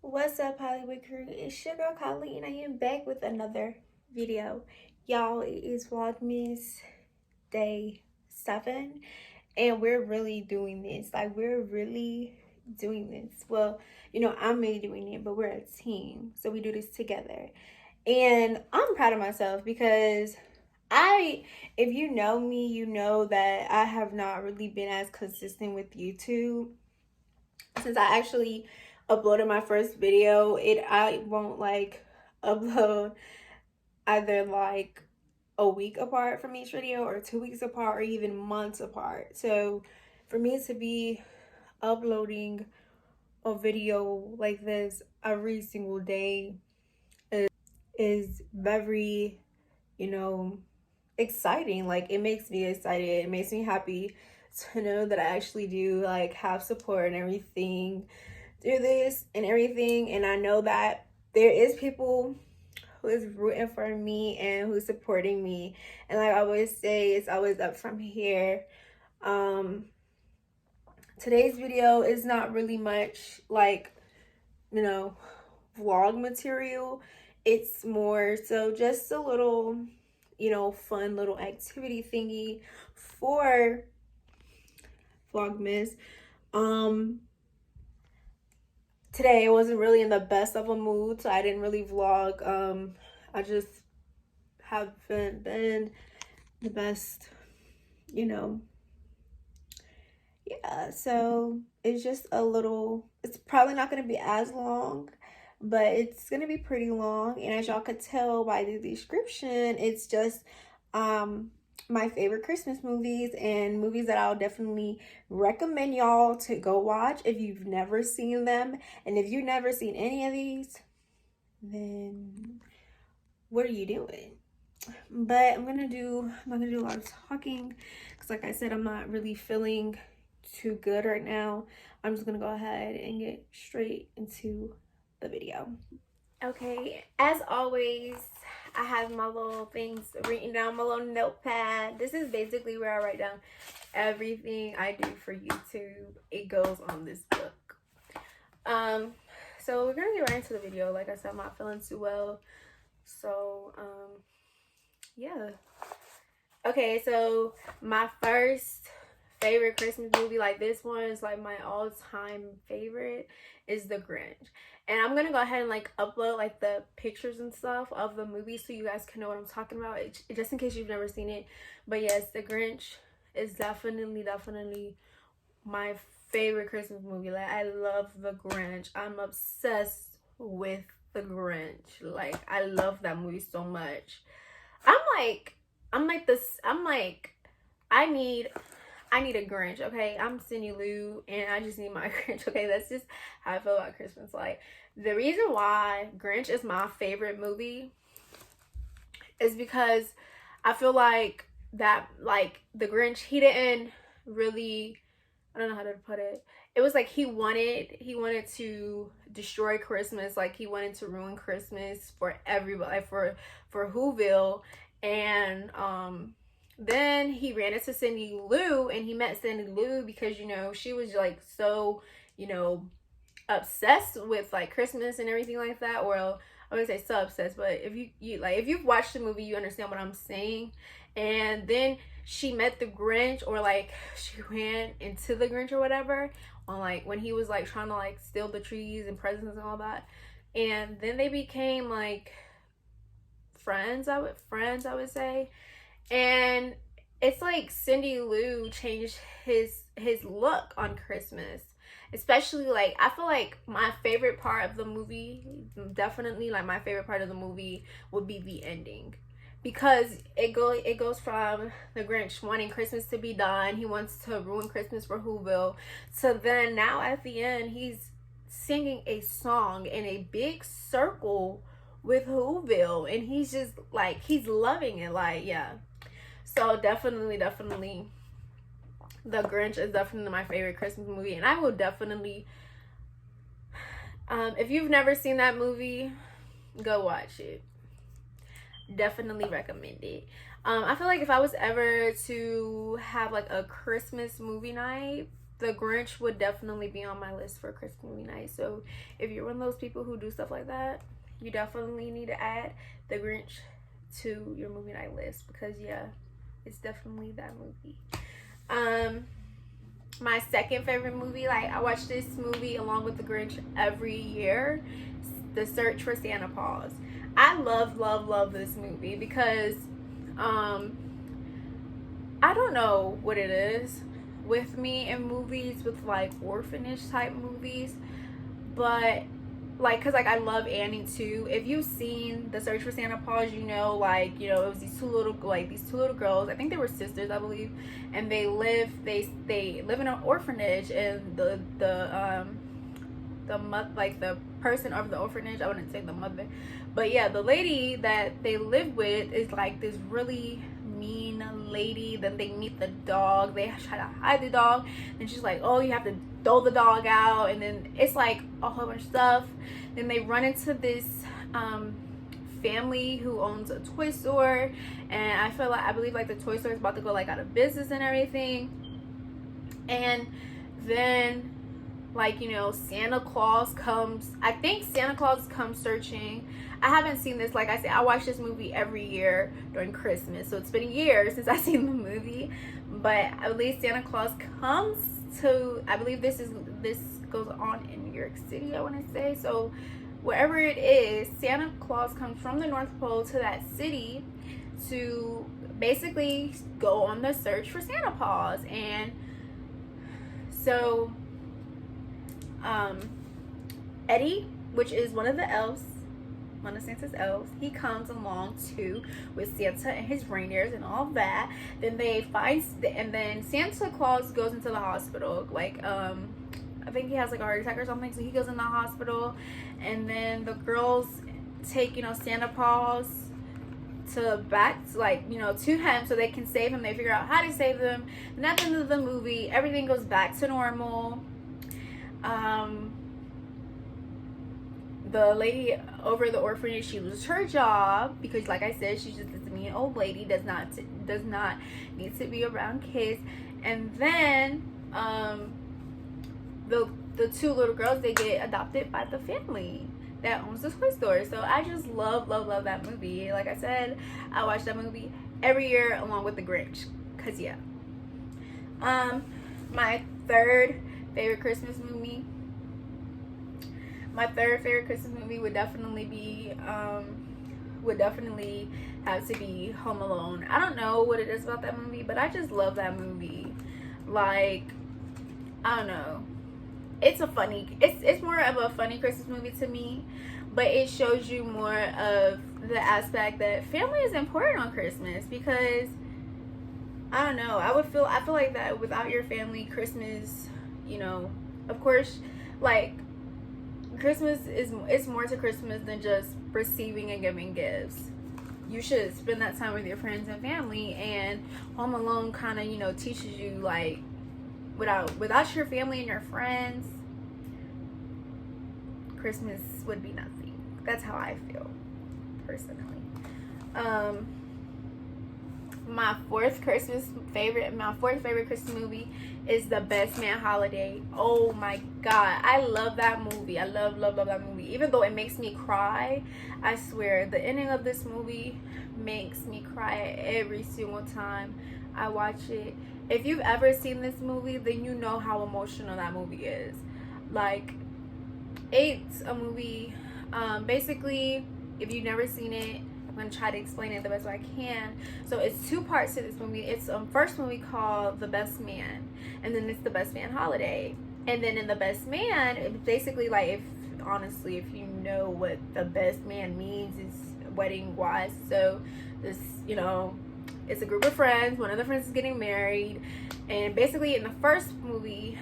What's up, Hollywood crew? It's your girl Kylie, and I am back with another video. Y'all, it is Vlogmas day 7, and we're really doing this. Like, we're really doing this. Well, you know, I'm really doing it, but we're a team, so we do this together. And I'm proud of myself because if you know me, you know that I have not really been as consistent with YouTube since I actually uploaded my first video. I won't like upload either like a week apart from each video or 2 weeks apart or even months apart. So for me to be uploading a video like this every single day is very, you know, exciting. Like, it makes me excited. It makes me happy to know that I actually do like have support and everything through this and everything. And I know that there is people who is rooting for me and who's supporting me. And like I always say, it's always up from here. Today's video is not really much like, you know, vlog material. It's more so just a little, you know, fun little activity thingy for Vlogmas. Today I wasn't really in the best of a mood, so I didn't really vlog. I just haven't been the best, you know. Yeah, so it's just a little, it's probably not going to be as long, but it's going to be pretty long. And as y'all could tell by the description, it's just my favorite Christmas movies and movies that I'll definitely recommend y'all to go watch if you've never seen them. And if you've never seen any of these, then what are you doing? But I'm not gonna do a lot of talking because like I said, I'm not really feeling too good right now. I'm just gonna go ahead and get straight into the video. Okay, as always, I have my little things written down, my little notepad. This is basically where I write down everything I do for YouTube. It goes on this book. So we're gonna get right into the video. Like I said, I'm not feeling too well, so yeah. Okay, so my first favorite Christmas movie, like this one is like my all-time favorite, is The Grinch. And I'm gonna go ahead and like upload like the pictures and stuff of the movie so you guys can know what I'm talking about, just in case you've never seen it. But yes, The Grinch is definitely my favorite Christmas movie. Like, I love The Grinch. I'm obsessed with The Grinch. Like, I love that movie so much. I need a Grinch, okay? I'm Cindy Lou, and I just need my Grinch, okay? That's just how I feel about Christmas. Like, the reason why Grinch is my favorite movie is because I feel like that, like, the Grinch, he didn't really, I don't know how to put it. It was like he wanted to destroy Christmas. Like, he wanted to ruin Christmas for everybody, like for Whoville. And then he ran into Cindy Lou, and he met Cindy Lou because, you know, she was like so, you know, obsessed with like Christmas and everything like that. Or I wouldn't say so obsessed, but if if you've watched the movie, you understand what I'm saying. And then she met the Grinch, or like she ran into the Grinch or whatever, on like when he was like trying to like steal the trees and presents and all that. And then they became like friends, I would say. And it's like Cindy Lou changed his look on Christmas. Especially, like, I feel like my favorite part of the movie, definitely like my favorite part of the movie would be the ending. Because it goes from the Grinch wanting Christmas to be done, he wants to ruin Christmas for Whoville, so then now at the end he's singing a song in a big circle with Whoville, and he's just like, he's loving it. Like, yeah. So definitely The Grinch is definitely my favorite Christmas movie, and I will definitely, if you've never seen that movie, go watch it. definitely recommend it. I feel like if I was ever to have like a Christmas movie night, the Grinch would definitely be on my list for Christmas movie night. So if you're one of those people who do stuff like that, you definitely need to add the Grinch to your movie night list, because yeah, it's definitely that movie. My second favorite movie, like I watch this movie along with the Grinch every year, The Search for Santa Paws. I love this movie because I don't know what it is with me in movies with like orphanage type movies, but like, because like I love Annie too. If you've seen The Search for Santa Paws, you know, like, you know, it was these two little girls. I think they were sisters, I believe, and they live in an orphanage, and the person of the orphanage, I wouldn't say the mother, but yeah, the lady that they live with is like this really mean lady. Then they meet the dog, they try to hide the dog, and she's like, oh, you have to throw the dog out, and then it's like a whole bunch of stuff. Then they run into this family who owns a toy store, and I believe like the toy store is about to go like out of business and everything. And then, like, you know, Santa Claus comes. I think Santa Claus comes searching. I haven't seen this. Like I said, I watch this movie every year during Christmas, so it's been a year since I've seen the movie. But I believe Santa Claus comes to, I believe this goes on in New York City, I want to say. So wherever it is, Santa Claus comes from the North Pole to that city to basically go on the search for Santa Paws. And so Eddie, which is one of Santa's elves, he comes along too with Santa and his reindeers and all that. Then then Santa Claus goes into the hospital. Like I think he has like a heart attack or something, so he goes in the hospital. And then the girls take, you know, Santa Paws to him so they can save him. They figure out how to save them. And at the end of the movie, everything goes back to normal. The lady over the orphanage, she loses her job because, like I said, she's just this mean old lady, does not need to be around kids. And then the two little girls, they get adopted by the family that owns the toy store. So I just love that movie. Like I said, I watch that movie every year along with the Grinch, cause yeah. My third favorite Christmas movie would definitely have to be Home Alone. I don't know what it is about that movie, but I just love that movie. Like, I don't know, it's more of a funny Christmas movie to me, but it shows you more of the aspect that family is important on Christmas. Because I don't know, I feel like that without your family, Christmas, you know, of course, like, Christmas it's more to Christmas than just receiving and giving gifts. You should spend that time with your friends and family, and Home Alone kind of, you know, teaches you, like, without your family and your friends, Christmas would be nothing. That's how I feel personally. My fourth favorite Christmas movie is The Best Man Holiday. Oh my god, I love that movie. I love that movie. Even though it makes me cry, I swear the ending of this movie makes me cry every single time I watch it. If you've ever seen this movie, then you know how emotional that movie is. Like, it's a movie, basically, if you've never seen it, I'm going to try to explain it the best way I can. So it's two parts to this movie. It's first movie called The Best Man, and then it's The Best Man Holiday. And then in The Best Man, it's basically like, if you know what The Best Man means, is wedding wise. So this, you know, it's a group of friends. One of the friends is getting married, and basically in the first movie,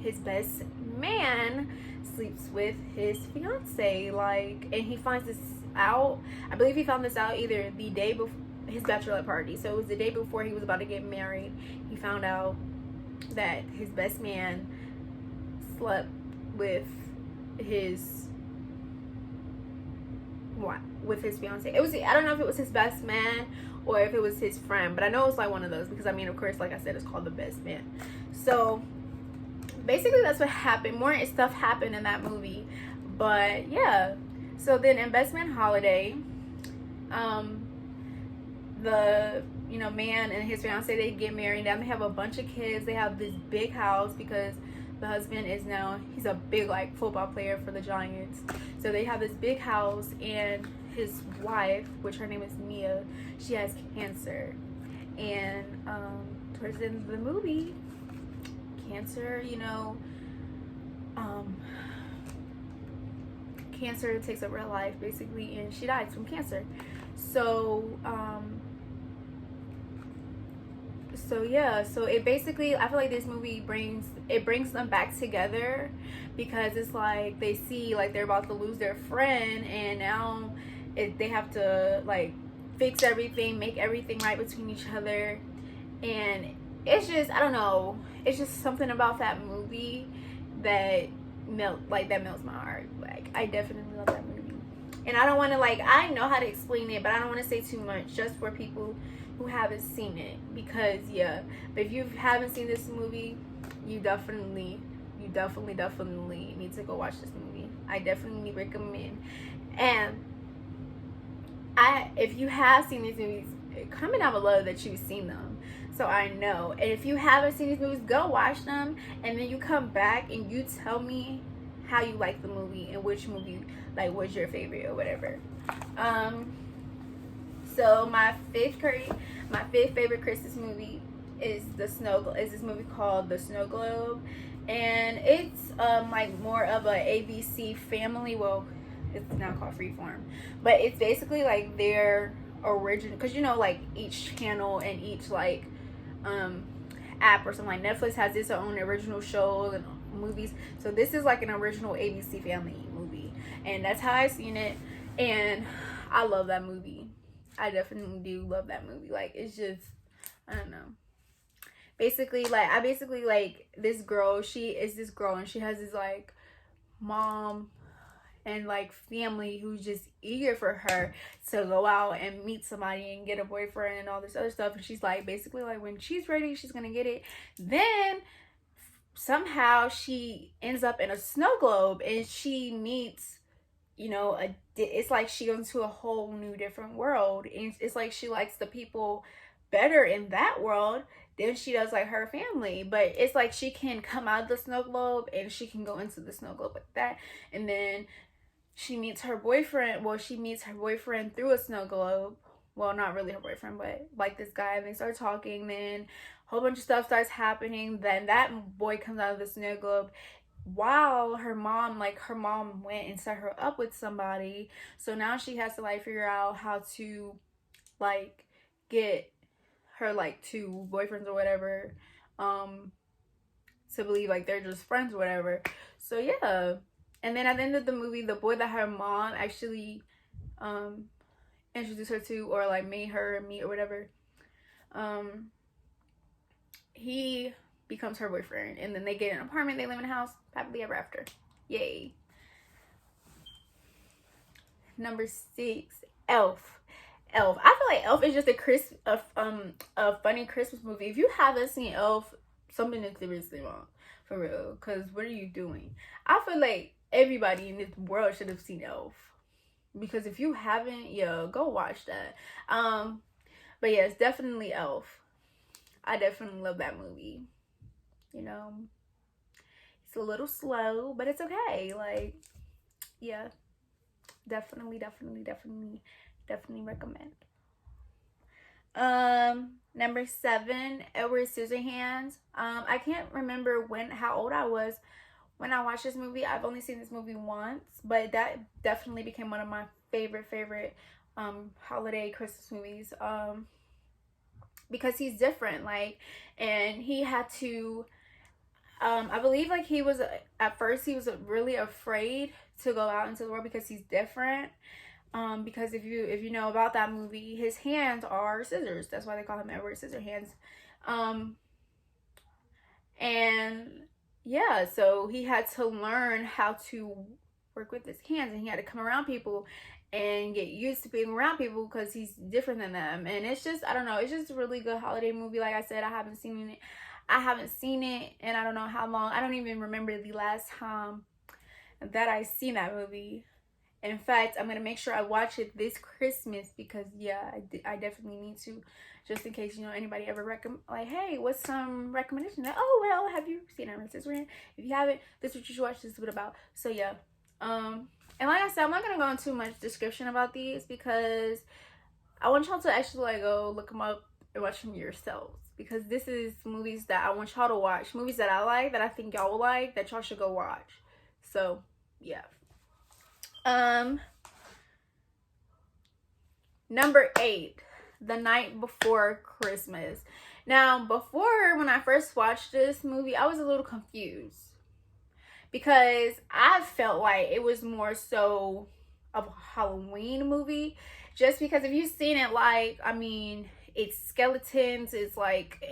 his best man sleeps with his fiance, like, and he finds this out. I believe he found this out either the day before his bachelorette party. So it was the day before he was about to get married. He found out that his best man slept with his with his fiance. It was, I don't know if it was his best man or if it was his friend, but I know it's like one of those, because I mean, of course, like I said, it's called The Best Man. So basically that's what happened. More stuff happened in that movie, but yeah. So then in Best Man Holiday, the man and his fiance, they get married. Now they have a bunch of kids. They have this big house because the husband is now, he's a big like football player for the Giants. So they have this big house, and his wife, which her name is Mia, she has cancer. And towards the end of the movie, cancer, cancer takes over her life basically, and she dies from cancer. So so it basically, I feel like this movie brings them back together, because it's like they see like they're about to lose their friend, and now they have to like fix everything, make everything right between each other. And it's just, I don't know, it's just something about that movie that melts my heart. Like, I definitely love that movie. And I don't want to, like, I know how to explain it, but I don't want to say too much, just for people who haven't seen it, because yeah. But if you haven't seen this movie, you definitely need to go watch this movie. I definitely recommend. And if you have seen these movies, comment down below that you've seen them, so I know. And if you haven't seen these movies, go watch them, and then you come back and you tell me how you like the movie and which movie like was your favorite or whatever. So my fifth favorite Christmas movie is this movie called The Snow Globe, and it's like more of a ABC Family. Well, it's now called Freeform, but it's basically like their original, because like each channel and each like app or something, like Netflix has its own original shows and movies. So this is like an original ABC Family movie, and that's how I seen it, and I love that movie. I definitely do love that movie. Like, it's just, I don't know. Basically, like this girl, she is this girl, and she has this like mom and like family who's just eager for her to go out and meet somebody and get a boyfriend and all this other stuff. And she's like, basically, like, when she's ready, she's gonna get it. Then somehow she ends up in a snow globe, and she meets, it's like she goes into a whole new different world, and it's like she likes the people better in that world than she does like her family. But it's like she can come out of the snow globe and she can go into the snow globe like that. And then she meets her boyfriend. Well, she meets her boyfriend through a snow globe. Well, not really her boyfriend, but like this guy, and they start talking. Then a whole bunch of stuff starts happening. Then that boy comes out of the snow globe, while her mom went and set her up with somebody. So now she has to like figure out how to like get her like two boyfriends or whatever to believe like they're just friends or whatever. So yeah. And then at the end of the movie, the boy that her mom actually introduced her to, or like made her meet or whatever, he becomes her boyfriend, and then they get an apartment, they live in a house, happily ever after. Yay. Number 6, Elf. I feel like Elf is just a funny Christmas movie. If you haven't seen Elf, something is seriously wrong, for real. Because what are you doing? I feel like everybody in this world should have seen Elf, because if you haven't, go watch that. But yeah, it's definitely Elf. I definitely love that movie. It's a little slow, but it's okay. Like, yeah, definitely recommend. Number 7, Edward Scissorhands. I can't remember how old I was when I watched this movie. I've only seen this movie once, but that definitely became one of my favorite holiday Christmas movies. Because he's different, like, and he had to I believe like he was at first he was really afraid to go out into the world because he's different. Because if you know about that movie, his hands are scissors. That's why they call him Edward Scissorhands. And yeah, so he had to learn how to work with his hands, and he had to come around people and get used to being around people because he's different than them. And it's just, I don't know, it's just a really good holiday movie. Like I said, I haven't seen it and I don't know how long. I don't even remember the last time that I seen that movie. In fact, I'm gonna make sure I watch it this Christmas because yeah, I definitely need to, just in case, you know, anybody ever like, hey, what's some recommendation? Like, oh well, have you seen it, Scissorhands? If you haven't, this is what you should watch. This is what about. So yeah, and like I said, I'm not gonna go into too much description about these because I want y'all to actually like go look them up and watch them yourselves, because this is movies that I want y'all to watch, movies that I like, that I think y'all will like, that y'all should go watch. So yeah. Number 8, The Night Before Christmas. Now, before, when I first watched this movie, I was a little confused because I felt like it was more so of a Halloween movie, just because if you've seen it, like, I mean, it's skeletons, it's like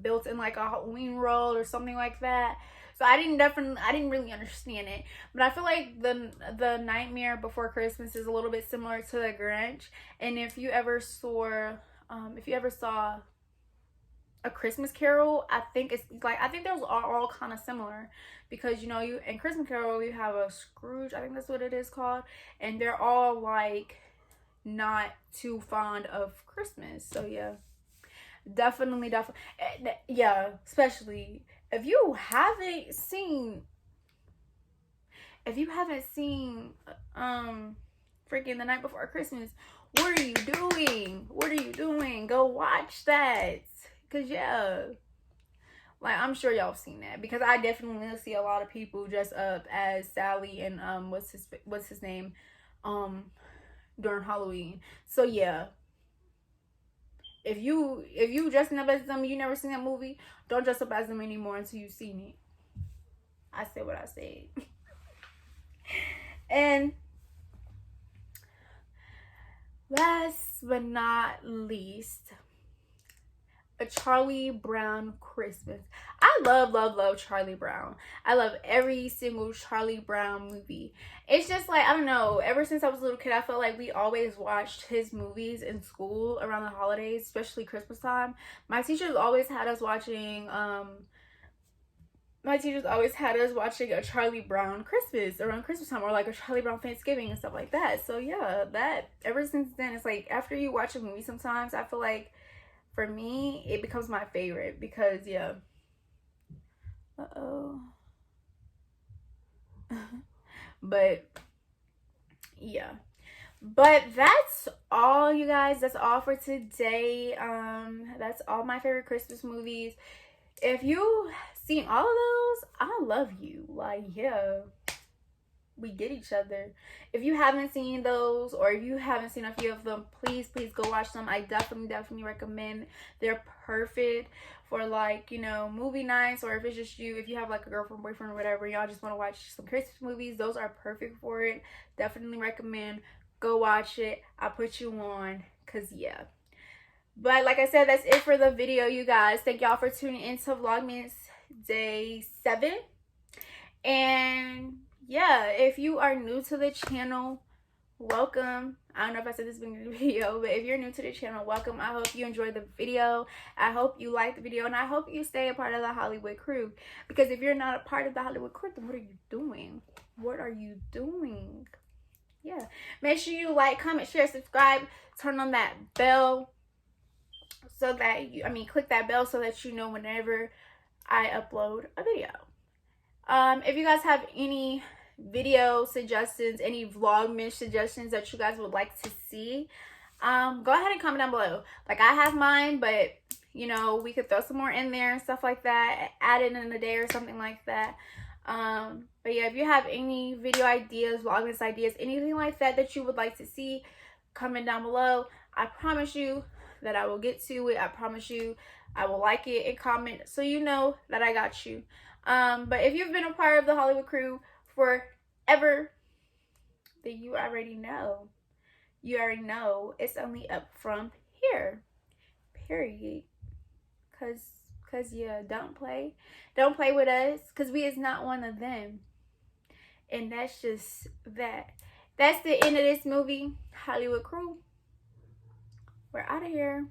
built in like a Halloween role or something like that. So I didn't really understand it. But I feel like the Nightmare Before Christmas is a little bit similar to the Grinch. And if you ever saw A Christmas Carol, I think those are all kind of similar, because you know, you in Christmas Carol you have a Scrooge, I think that's what it is called, and they're all like not too fond of Christmas. So yeah, definitely, yeah, especially if you haven't seen freaking The Night Before Christmas, what are you doing? Go watch that. Cause yeah, like I'm sure y'all seen that, because I definitely see a lot of people dress up as Sally and what's his name during Halloween. So yeah, if you dressing up as them, you never seen that movie, don't dress up as them anymore until you've seen it. I said what I said. And last but not least, A Charlie Brown Christmas. I love Charlie Brown. I love every single Charlie Brown movie. It's just like, I don't know, ever since I was a little kid, I felt like we always watched his movies in school around the holidays, especially Christmas time. My teachers always had us watching A Charlie Brown Christmas around Christmas time, or like a Charlie Brown Thanksgiving and stuff like that. So yeah, that ever since then, it's like after you watch a movie, sometimes I feel like for me it becomes my favorite, because yeah. But yeah, but that's all, you guys. That's all for today. That's all my favorite Christmas movies. If you seen all of those, I love you. Like, yeah, we get each other. If you haven't seen those, or if you haven't seen a few of them, please go watch them. I definitely recommend. They're perfect for, like, you know, movie nights, or if it's just you, if you have like a girlfriend, boyfriend, or whatever, y'all just want to watch some Christmas movies, those are perfect for it. Definitely recommend. Go watch it. I'll put you on, because yeah. But like I said, that's it for the video, you guys. Thank y'all for tuning into Vlogmas Day 7. And yeah, if you are new to the channel, welcome. I don't know if I said this in the video, but if you're new to the channel, welcome. I hope you enjoyed the video. I hope you liked the video, and I hope you stay a part of the Hollywood crew. Because if you're not a part of the Hollywood crew, then what are you doing? What are you doing? Yeah. Make sure you like, comment, share, subscribe, turn on that bell, so that click that bell so that you know whenever I upload a video. If you guys have any video suggestions, any Vlogmas suggestions that you guys would like to see, go ahead and comment down below. Like, I have mine, but you know, we could throw some more in there and stuff like that, add it in a day or something like that. But yeah, if you have any video ideas, Vlogmas ideas, anything like that you would like to see, comment down below. I promise you that I will get to it. I promise you I will like it and comment, so you know that I got you. But if you've been a part of the Hollywood crew forever, then you already know. You already know it's only up from here. Period. Cause yeah, don't play with us, cause we is not one of them. And that's just that. That's the end of this movie. Hollywood Crew, we're out of here.